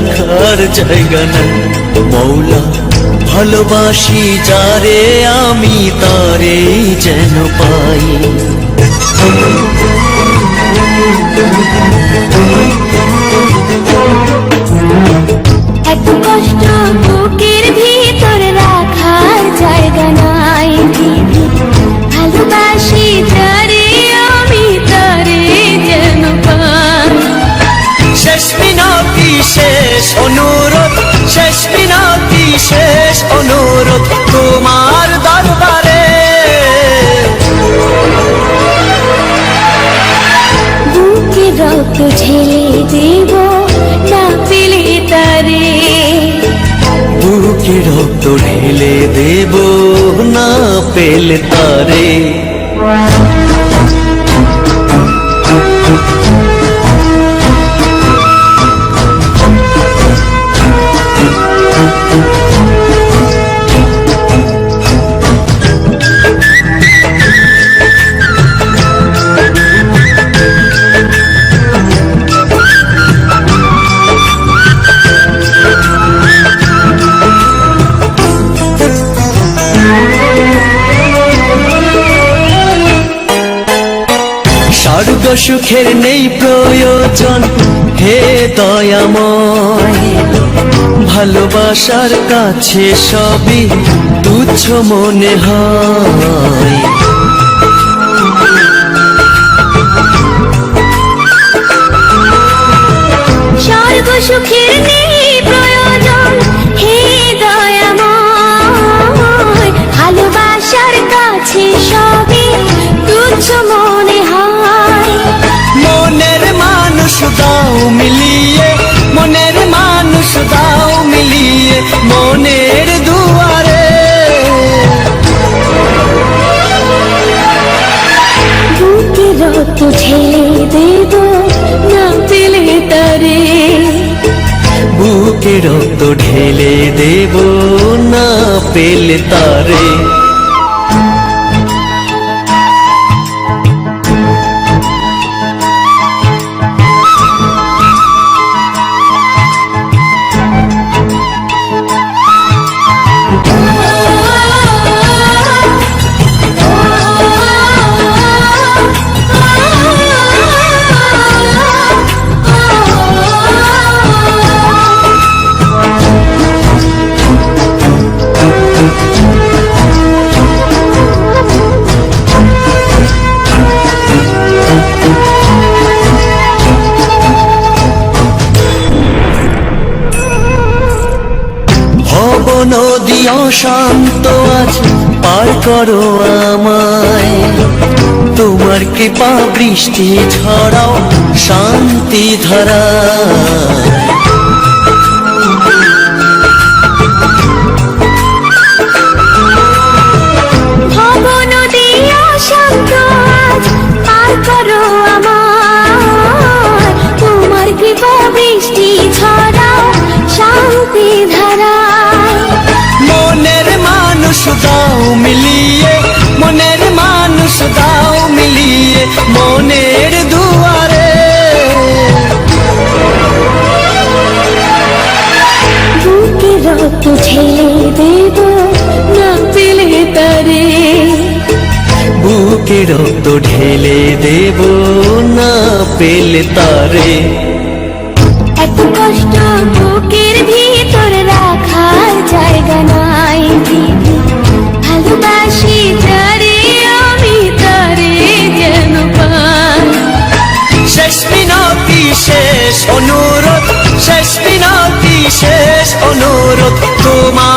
রাখার জায়গা নাই। মৌলা ভালোবাসি যারে আমি তারে যেন পাই। এত কষ্ট বুকের ভিতর রাখার জায়গা নাই। ভালোবাসি যারে আমি তারে যেন পাই। শেষ মিনতি শেষ অনুরোধ, শেষ মিনতি শেষ অনুরোধ তোমার দরবারে। বুকে রক্ত ঢেলে দেব না পেলে তারে। বুকে রক্ত ঢেলে দেব না পেলে তারে। স্বর্গ সুখের নেই প্রয়োজন হে দয়াময়। ভালোবাসার কাছে সবই তুচ্ছ মনে হয়। স্বর্গ সুখের নেই প্রয়োজন হে দয়াময়। ভালোবাসার কাছে সবই তুচ্ছ মনে হয়। মনের মানুষ দাও মিলিয়ে, মনের মানুষ দাও মিলিয়ে মনের দুয়ারে। বুকে রক্ত ঢেলে দেব না পেলে তারে। বুকে রক্ত ঢেলে দেব না পেলে তারে। নদী অশান্ত আজ পার করো আমায়। তোমার কৃপা বৃষ্টি ঝরাও শান্তি ধারা। ভব নদী অশান্ত আজ পার করো আমায়। তোমার কৃপা বৃষ্টি ঝরাও শান্তি ধারা। মনের মানুষ দাও মিলিয়ে, মনের মানুষ দাও মিলিয়ে মনের দুয়ারে। বুকে রক্ত ঢেলে দেব না পেলে তারে। বুকে রক্ত ঢেলে দেব না পেলে তারে। এত কষ্ট বুকের ভিতর রাখার জায়গা নাই। ভালোবাসি যারে আমি তারে যেন পাই। শেষ মিনতি শেষ অনুরোধ, শেষ মিনতি শেষ অনুরোধ তোমার